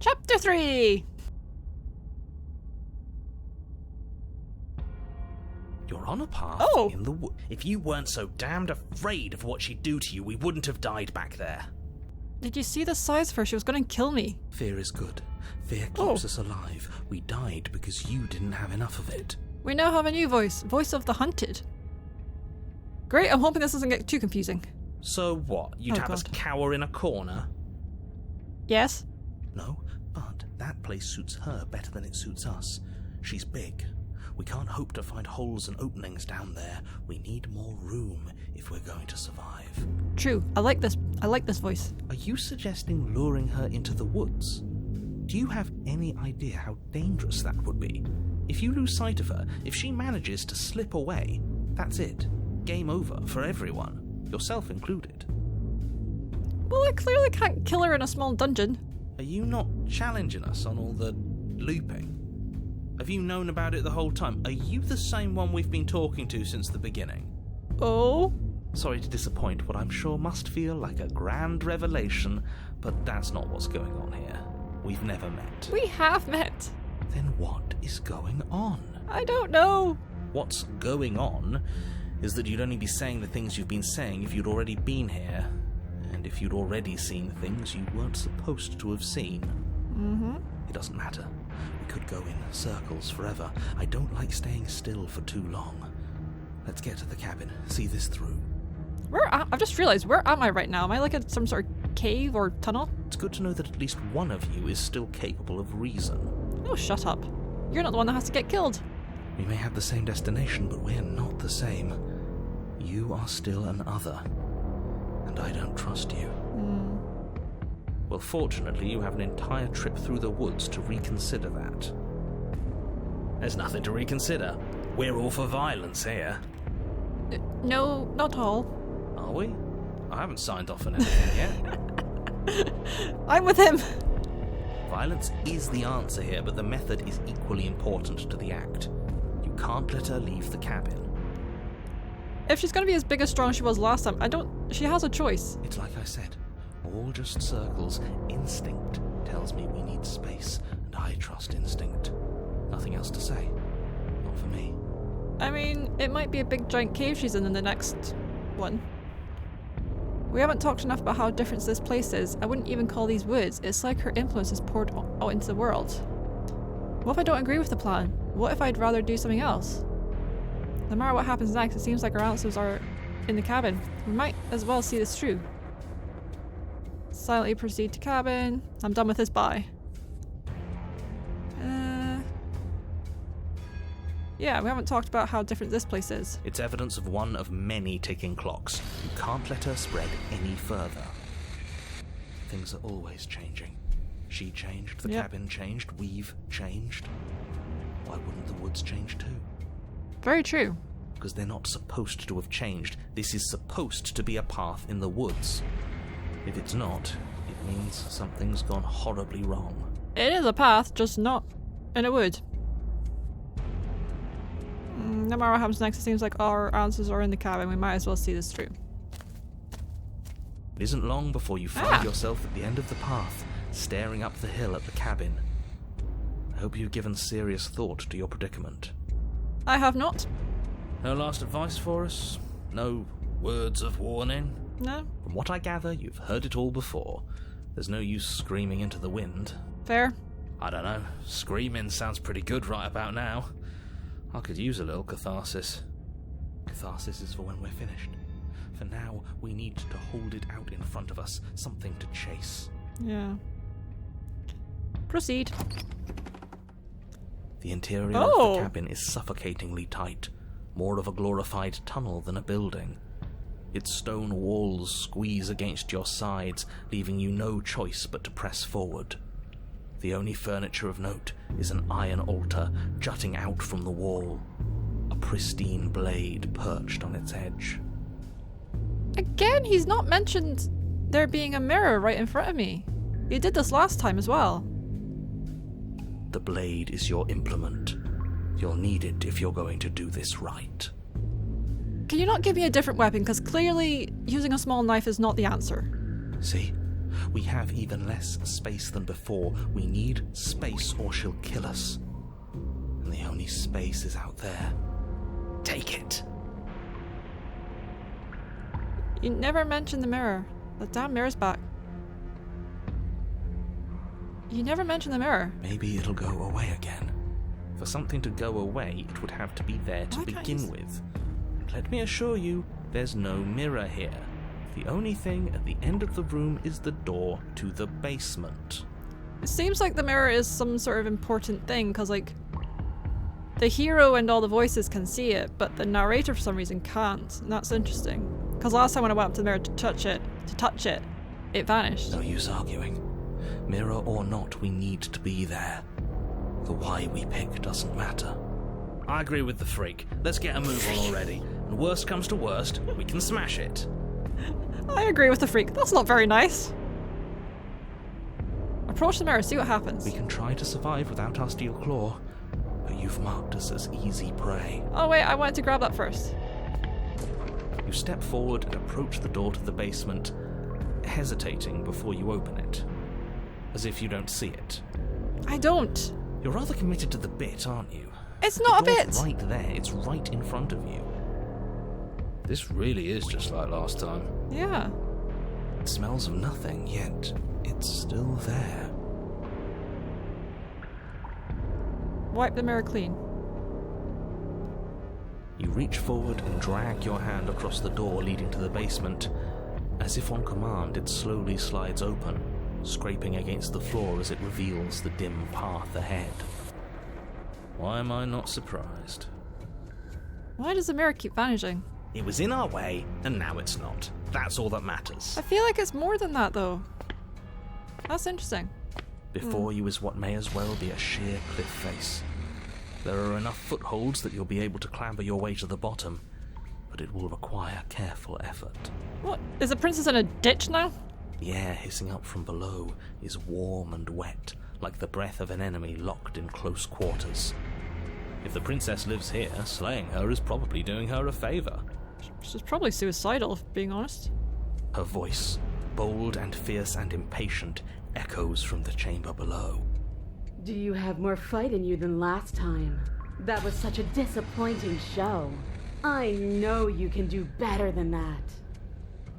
Chapter 3! You're on a path in the wood. If you weren't so damned afraid of what she'd do to you, we wouldn't have died back there. Did you see the size of her? She was going to kill me. Fear is good. Fear keeps us alive. We died because you didn't have enough of it. We now have a new voice. Voice of the hunted. Great, I'm hoping this doesn't get too confusing. So what? You'd have us cower in a corner? Yes. No, but that place suits her better than it suits us. She's big. We can't hope to find holes and openings down there. We need more room if we're going to survive. True. I like this voice. Are you suggesting luring her into the woods? Do you have any idea how dangerous that would be? If you lose sight of her, if she manages to slip away, that's it. Game over for everyone, yourself included. Well, I clearly can't kill her in a small dungeon. Are you not challenging us on all the looping? Have you known about it the whole time? Are you the same one we've been talking to since the beginning? Oh? Sorry to disappoint what I'm sure must feel like a grand revelation, but that's not what's going on here. We've never met. We have met. Then what is going on? I don't know. What's going on is that you'd only be saying the things you've been saying if you'd already been here, and if you'd already seen things you weren't supposed to have seen. Mm-hmm. It doesn't matter. We could go in circles forever. I don't like staying still for too long. Let's get to the cabin, see this through. I've just realised, where am I right now? Am I like in some sort of cave or tunnel? It's good to know that at least one of you is still capable of reason. Oh, shut up. You're not the one that has to get killed. We may have the same destination, but we're not the same. You are still an other, and I don't trust you. Well, fortunately, you have an entire trip through the woods to reconsider that. There's nothing to reconsider. We're all for violence here. No, not all. Are we? I haven't signed off on anything yet. I'm with him. Violence is the answer here, but the method is equally important to the act. You can't let her leave the cabin. If she's going to be as big as strong as she was last time, she has a choice. It's like I said, all just circles. Instinct tells me we need space, and I trust instinct. Nothing else to say. Not for me. I mean, it might be a big giant cave she's in the next one. We haven't talked enough about how different this place is. I wouldn't even call these woods. It's like her influence is poured out into the world. What if I don't agree with the plan? What if I'd rather do something else? No matter what happens next, it seems like our answers are in the cabin. We might as well see this through. Silently proceed to cabin. I'm done with this, bye. Yeah, we haven't talked about how different this place is. It's evidence of one of many ticking clocks. You can't let her spread any further. Things are always changing. She changed, the cabin changed, we've changed. Why wouldn't the woods change too? Very true. Because they're not supposed to have changed. This is supposed to be a path in the woods. If it's not, it means something's gone horribly wrong. It is a path, just not in a wood. No matter what happens next, it seems like our answers are in the cabin. We might as well see this through. It isn't long before you find yourself at the end of the path, staring up the hill at the cabin. I hope you've given serious thought to your predicament. I have not. No last advice for us? No words of warning? No. From what I gather, you've heard it all before. There's no use screaming into the wind. Fair. I don't know. Screaming sounds pretty good right about now. I could use a little catharsis. Catharsis is for when we're finished. For now, we need to hold it out in front of us. Something to chase. Yeah. Proceed. The interior of the cabin is suffocatingly tight. More of a glorified tunnel than a building. Its stone walls squeeze against your sides, leaving you no choice but to press forward. The only furniture of note is an iron altar jutting out from the wall, a pristine blade perched on its edge. Again, he's not mentioned there being a mirror right in front of me. He did this last time as well. The blade is your implement. You'll need it if you're going to do this right. Can you not give me a different weapon? Because clearly using a small knife is not the answer. See? We have even less space than before. We need space or she'll kill us. And the only space is out there. Take it. You never mentioned the mirror. The damn mirror's back. You never mentioned the mirror. Maybe it'll go away again. For something to go away, it would have to be there to begin with. And let me assure you, there's no mirror here. The only thing at the end of the room is the door to the basement. It seems like the mirror is some sort of important thing, because like the hero and all the voices can see it, but the narrator for some reason can't. And that's interesting. Because last time when I went up to the mirror to touch it, it vanished. No use arguing. Mirror or not, we need to be there. The why we pick doesn't matter. I agree with the freak. Let's get a move on already. And worst comes to worst, we can smash it. I agree with the freak. That's not very nice. Approach the mirror, see what happens. We can try to survive without our steel claw, but you've marked us as easy prey. Oh wait, I wanted to grab that first. You step forward and approach the door to the basement, hesitating before you open it. As if you don't see it. I don't. You're rather committed to the bit, aren't you? It's not a bit! It's right there, it's right in front of you. This really is just like last time. Yeah. It smells of nothing, yet it's still there. Wipe the mirror clean. You reach forward and drag your hand across the door leading to the basement. As if on command, it slowly slides open, scraping against the floor as it reveals the dim path ahead. Why am I not surprised? Why does the mirror keep vanishing? It was in our way, and now it's not. That's all that matters. I feel like it's more than that, though. That's interesting. Before you is what may as well be a sheer cliff face. There are enough footholds that you'll be able to clamber your way to the bottom, but it will require careful effort. What? Is the princess in a ditch now? The air hissing up from below is warm and wet, like the breath of an enemy locked in close quarters. If the princess lives here, slaying her is probably doing her a favour. She's probably suicidal, if being honest. Her voice, bold and fierce and impatient, echoes from the chamber below. Do you have more fight in you than last time? That was such a disappointing show. I know you can do better than that.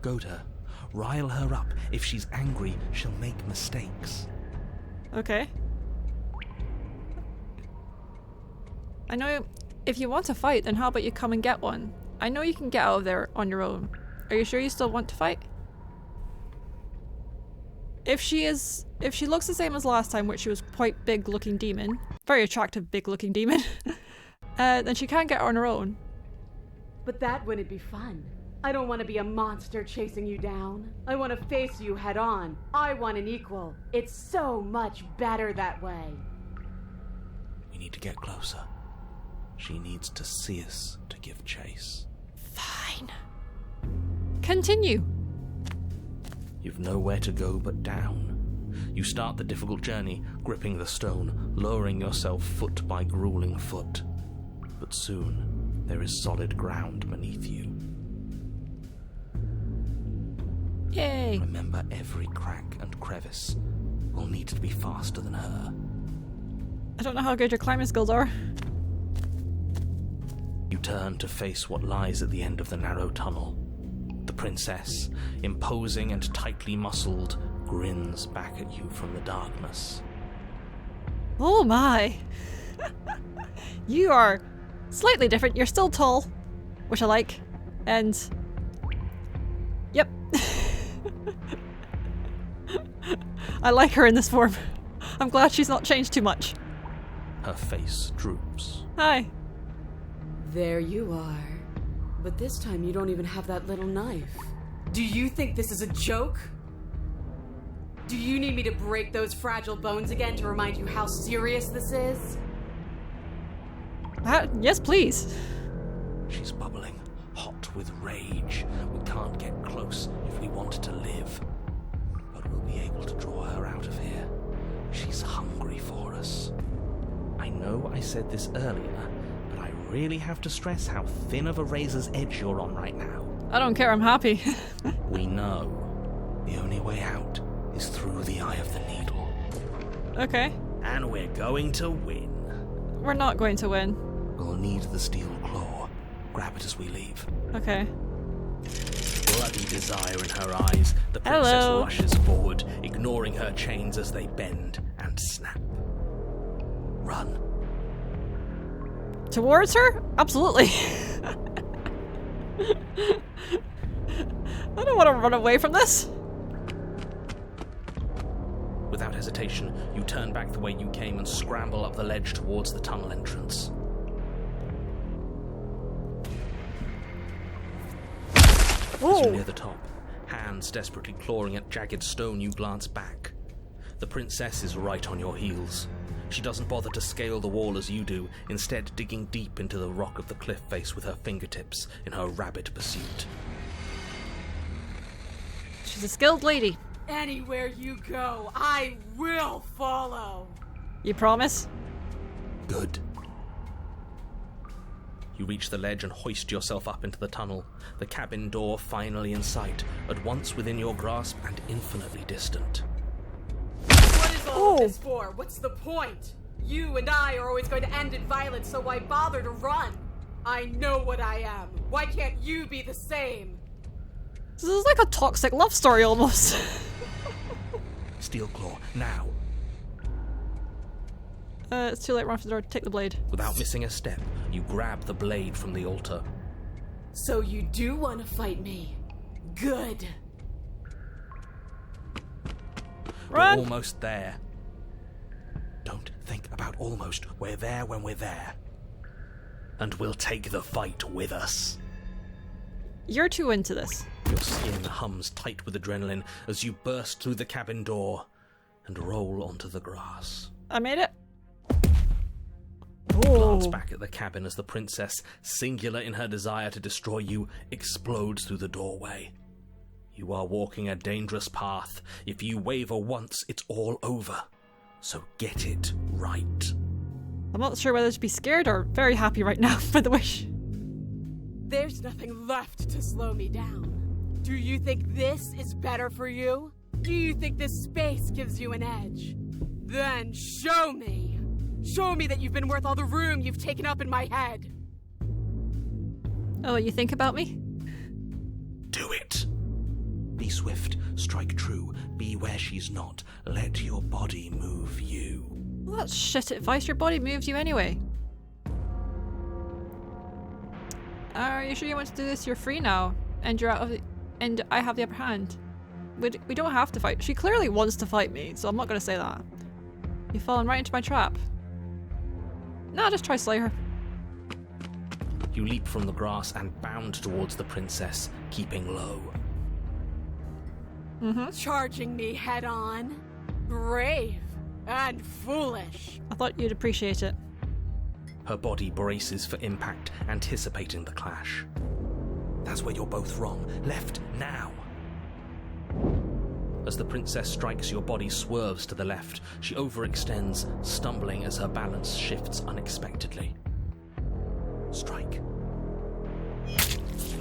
Goad her. Rile her up. If she's angry, she'll make mistakes. Okay. I know if you want to fight, then how about you come and get one? I know you can get out of there on your own. Are you sure you still want to fight? If she looks the same as last time, which she was quite big looking demon, very attractive big looking demon, then she can get her on her own. But that wouldn't be fun. I don't want to be a monster chasing you down. I want to face you head on. I want an equal. It's so much better that way. We need to get closer. She needs to see us to give chase. Fine. Continue. You've nowhere to go but down. You start the difficult journey, gripping the stone, lowering yourself foot by grueling foot. But soon, there is solid ground beneath you. Yay. Remember every crack and crevice. We'll need to be faster than her. I don't know how good your climbing skills are. You turn to face what lies at the end of the narrow tunnel. The princess, imposing and tightly muscled, grins back at you from the darkness. Oh my. You are slightly different. You're still tall, which I like. And yep. I like her in this form. I'm glad she's not changed too much. Her face droops. Hi. There you are. But this time you don't even have that little knife. Do you think this is a joke? Do you need me to break those fragile bones again to remind you how serious this is? Yes, please. She's bubbling, hot with rage. We can't get close if we want to live. But we'll be able to draw her out of here. She's hungry for us. I know I said this earlier, but I really have to stress how thin of a razor's edge you're on right now. I don't care, I'm happy. We know. The only way out is through the eye of the needle. Okay. And we're going to win. We're not going to win. We'll need the steel claw. Grab it as we leave. Okay. Bloody desire in her eyes, the princess Hello. rushes forward, ignoring her chains as they bend and snap. Run. Towards her? Absolutely. I don't want to run away from this. Without hesitation, you turn back the way you came and scramble up the ledge towards the tunnel entrance. As you're near the top, hands desperately clawing at jagged stone, you glance back. The princess is right on your heels. She doesn't bother to scale the wall as you do, instead digging deep into the rock of the cliff face with her fingertips in her rabid pursuit. She's a skilled lady. Anywhere you go, I will follow. You promise? Good. You reach the ledge and hoist yourself up into the tunnel, the cabin door finally in sight, at once within your grasp and infinitely distant. What is all of this for? What's the point? You and I are always going to end in violence, so why bother to run? I know what I am. Why can't you be the same? This is like a toxic love story almost. Steel claw, now. It's too late, run for the door, take the blade. Without missing a step, you grab the blade from the altar. So you do want to fight me? Good. Run! We're almost there. Don't think about almost. We're there when we're there. And we'll take the fight with us. You're too into this. Your skin hums tight with adrenaline as you burst through the cabin door and roll onto the grass. I made it. Glance back at the cabin as the princess, singular in her desire to destroy you, explodes through the doorway. You are walking a dangerous path. If you waver once, it's all over. So get it right. I'm not sure whether to be scared or very happy right now, by the way. There's nothing left to slow me down. Do you think this is better for you? Do you think this space gives you an edge? Then show me! Show me that you've been worth all the room you've taken up in my head! Oh, what you think about me? Do it. Be swift, strike true, be where she's not. Let your body move you. Well, that's shit advice. Your body moves you anyway. Are you sure you want to do this? You're free now, and you're out of the, and I have the upper hand. We don't have to fight. She clearly wants to fight me, so I'm not going to say that. You've fallen right into my trap. No, just try slay her. You leap from the grass and bound towards the princess, keeping low. Charging me head on? Brave and foolish. I thought you'd appreciate it. Her body braces for impact, anticipating the clash. That's where you're both wrong. Left, now! As the princess strikes, your body swerves to the left. She overextends, stumbling as her balance shifts unexpectedly. Strike.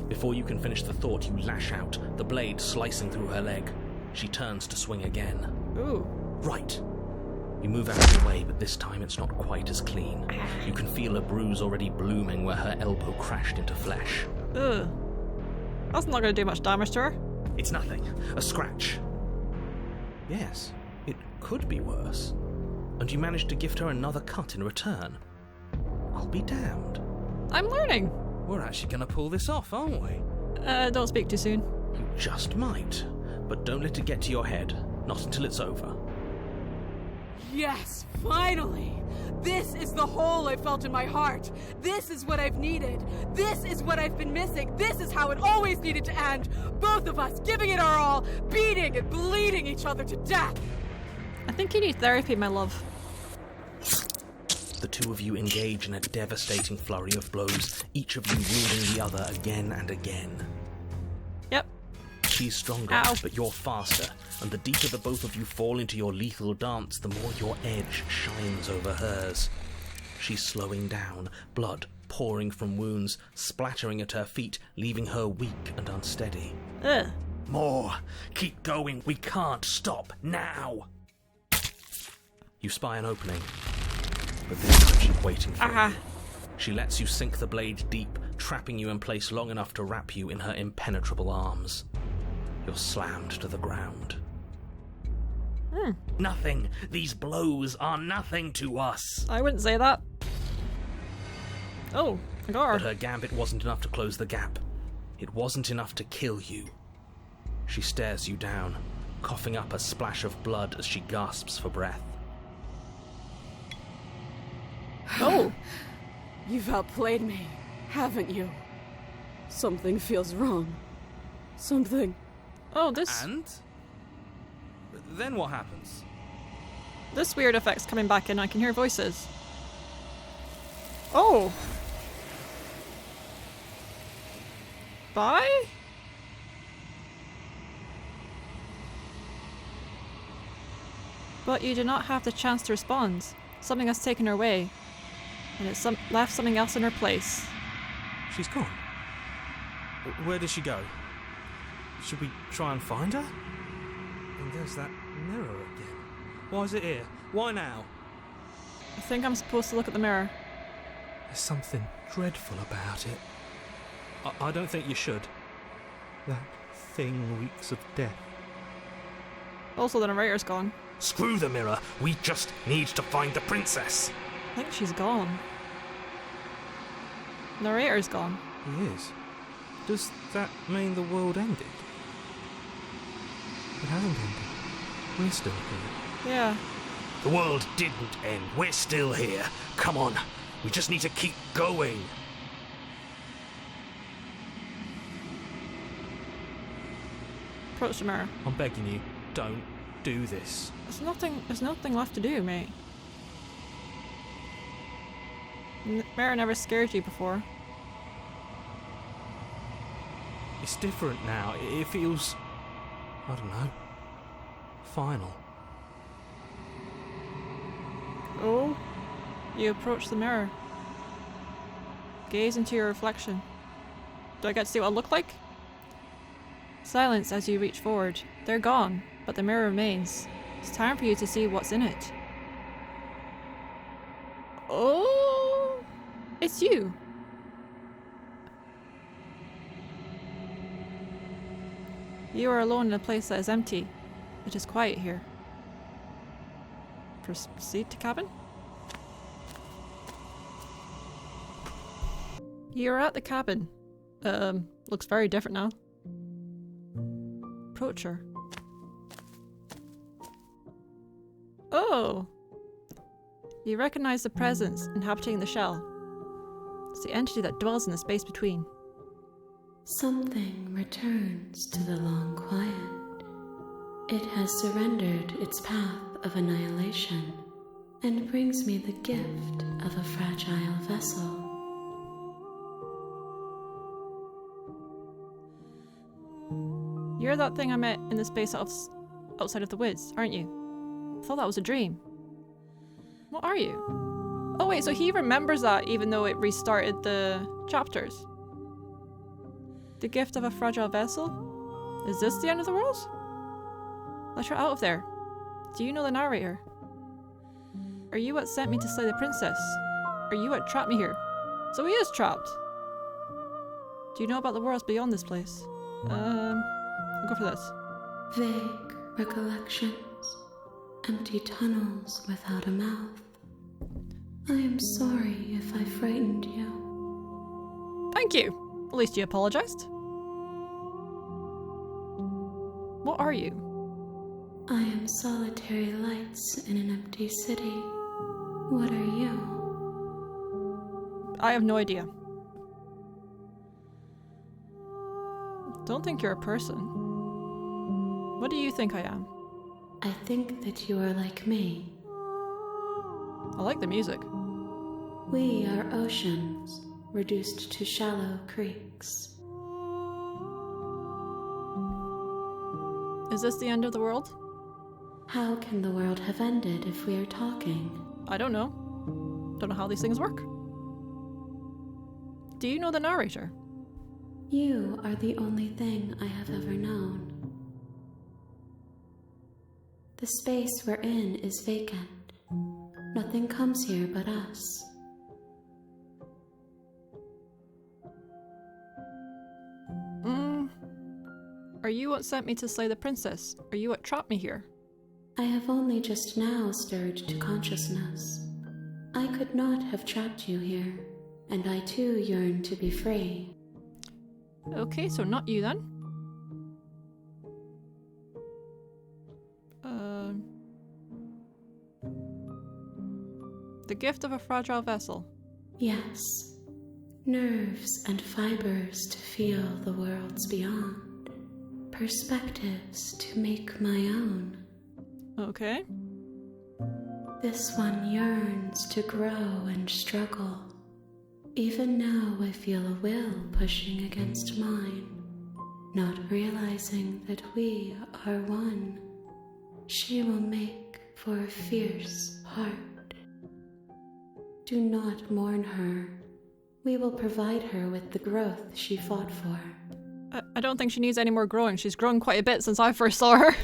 Before you can finish the thought, you lash out, the blade slicing through her leg. She turns to swing again. Ooh. Right. You move out of the way, but this time it's not quite as clean. You can feel a bruise already blooming where her elbow crashed into flesh. Ugh. That's not going to do much damage to her. It's nothing. A scratch. Yes, it could be worse. And you managed to gift her another cut in return. I'll be damned. I'm learning. We're actually going to pull this off, aren't we? Don't speak too soon. You just might. But don't let it get to your head. Not until it's over. Yes, finally! This is the hole I felt in my heart. This is what I've needed. This is what I've been missing. This is how it always needed to end. Both of us giving it our all, beating and bleeding each other to death. I think you need therapy, my love. The two of you engage in a devastating flurry of blows, each of you wielding the other again and again. Yep. She's stronger, Ow. but you're faster, and the deeper the both of you fall into your lethal dance, the more your edge shines over hers. She's slowing down, blood pouring from wounds, splattering at her feet, leaving her weak and unsteady. Ugh. More! Keep going! We can't stop now! You spy an opening, but this time she's waiting for you. She lets you sink the blade deep, trapping you in place long enough to wrap you in her impenetrable arms. You're slammed to the ground. Nothing! These blows are nothing to us! I wouldn't say that. Oh, I got her. But her gambit wasn't enough to close the gap. It wasn't enough to kill you. She stares you down, coughing up a splash of blood as she gasps for breath. Oh! You've outplayed me, haven't you? Something feels wrong. Something. Oh, this And? Then what happens? this weird effect's coming back in. I can hear voices. Oh! Bye? But you do not have the chance to respond. Something has taken her away, and it's left something else in her place. She's gone. Where did she go? Should we try and find her? And there's that mirror again. Why is it here? Why now? I think I'm supposed to look at the mirror. There's something dreadful about it. I don't think you should. That thing reeks of death. Also, the narrator's gone. Screw the mirror. We just need to find the princess. I think she's gone. Narrator's gone. He is. Does that mean the world ended? It hasn't ended. We're still here. Yeah. The world didn't end. We're still here. Come on. We just need to keep going. Approach the mirror. I'm begging you, don't do this. There's nothing left to do, mate. Mirror never scared you before. It's different now. It feels, I don't know, final. Oh, you approach the mirror. Gaze into your reflection. Do I get to see what I look like? Silence as you reach forward. They're gone, but the mirror remains. It's time for you to see what's in it. Oh, it's you. You are alone in a place that is empty. It is quiet here. Proceed to cabin? You're at the cabin. Looks very different now. Approach her. Oh! You recognize the presence inhabiting the shell. It's the entity that dwells in the space between. Something returns to the long quiet. It has surrendered its path of annihilation and brings me the gift of a fragile vessel. You're that thing I met in the space outside of the woods, aren't you? I thought that was a dream. What are you? Oh wait, so he remembers that even though it restarted the chapters. The gift of a fragile vessel? Is this the end of the world? Let her out of there. Do you know the narrator? Are you what sent me to slay the princess? Are you what trapped me here? So he is trapped. Do you know about the worlds beyond this place? I'll go for this. Vague recollections, empty tunnels without a mouth. I am sorry if I frightened you. Thank you. At least you apologized. What are you? I am solitary lights in an empty city. What are you? I have no idea. Don't think you're a person. What do you think I am? I think that you are like me. I like the music. We are oceans, reduced to shallow creeks. Is this the end of the world? How can the world have ended if we are talking? I don't know. Don't know how these things work. Do you know the narrator? You are the only thing I have ever known. The space we're in is vacant. Nothing comes here but us. Are you what sent me to slay the princess? Are you what trapped me here? I have only just now stirred to consciousness. I could not have trapped you here, and I too yearn to be free. Okay, so not you then. The gift of a fragile vessel. Yes, nerves and fibers to feel the worlds beyond, perspectives to make my own. Okay. This one yearns to grow and struggle. Even now I feel a will pushing against mine, not realizing that we are one. She will make for a fierce heart. Do not mourn her. We will provide her with the growth she fought for. I don't think she needs any more growing. She's grown quite a bit since I first saw her.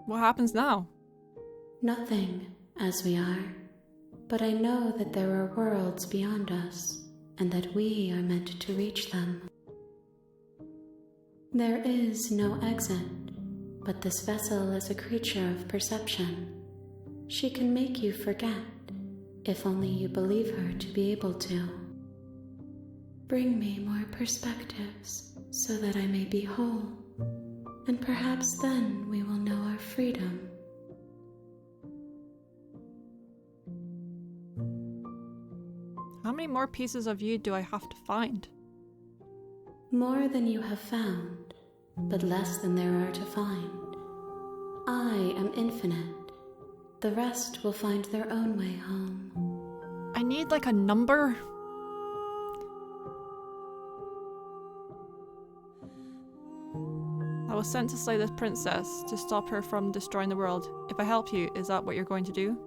What happens now? Nothing, as we are. But I know that there are worlds beyond us, and that we are meant to reach them. There is no exit, but this vessel is a creature of perception. She can make you forget, if only you believe her to be able to. Bring me more perspectives, so that I may be whole, and perhaps then we will know our freedom. How many more pieces of you do I have to find? More than you have found, but less than there are to find. I am infinite. The rest will find their own way home. I need like a number. I was sent to slay this princess, to stop her from destroying the world. If I help you, is that what you're going to do?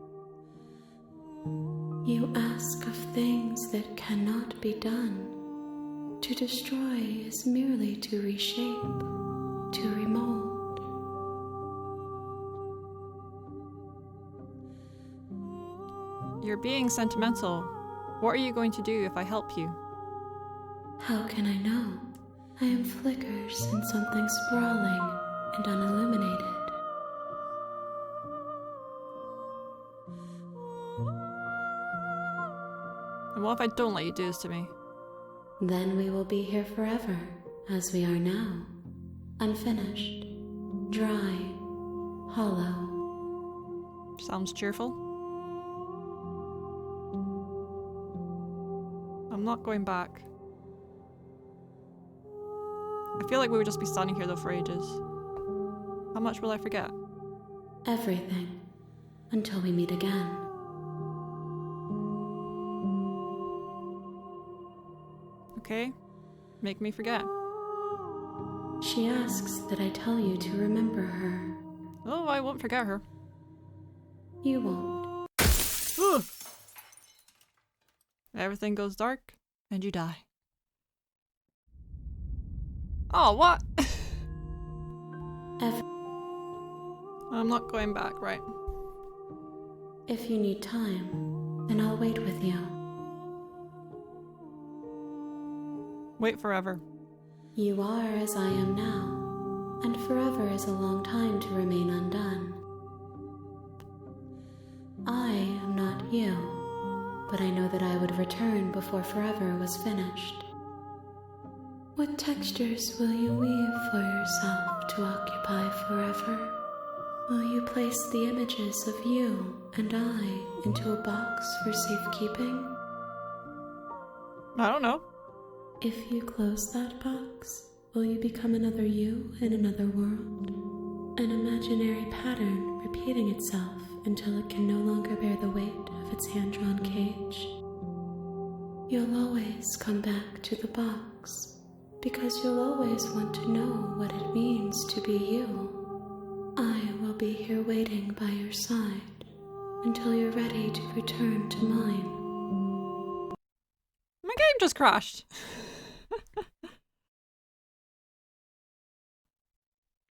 You ask of things that cannot be done. To destroy is merely to reshape, to remold. You're being sentimental. What are you going to do if I help you? How can I know? I am flickers in something sprawling and unilluminated. And what if I don't let you do this to me? Then we will be here forever, as we are now. Unfinished, dry, hollow. Sounds cheerful. I'm not going back. I feel like we would just be standing here though for ages. How much will I forget? Everything, until we meet again. Okay? Make me forget. She asks that I tell you to remember her. Oh, I won't forget her. You won't. Ugh. Everything goes dark, and you die. Oh, what? I'm not going back, right? If you need time, then I'll wait with you. Wait forever. You are as I am now, and forever is a long time to remain undone. I am not you, but I know that I would return before forever was finished. What textures will you weave for yourself to occupy forever? Will you place the images of you and I into a box for safekeeping? I don't know. If you close that box, will you become another you in another world? An imaginary pattern repeating itself until it can no longer bear the weight of its hand-drawn cage? You'll always come back to the box, because you'll always want to know what it means to be you. I will be here waiting by your side until you're ready to return to mine. My game just crashed.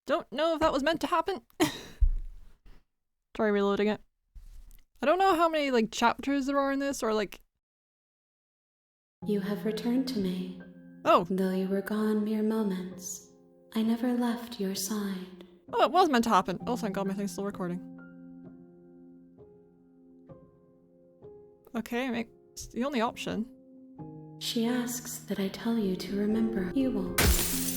Don't know if that was meant to happen. Try reloading it. I don't know how many, like, chapters there are in this, or, like... You have returned to me. Oh! Though you were gone mere moments, I never left your side. Oh, it was meant to happen. Oh, thank God, my thing's still recording. Okay, it's the only option. She asks that I tell you to remember. You won't.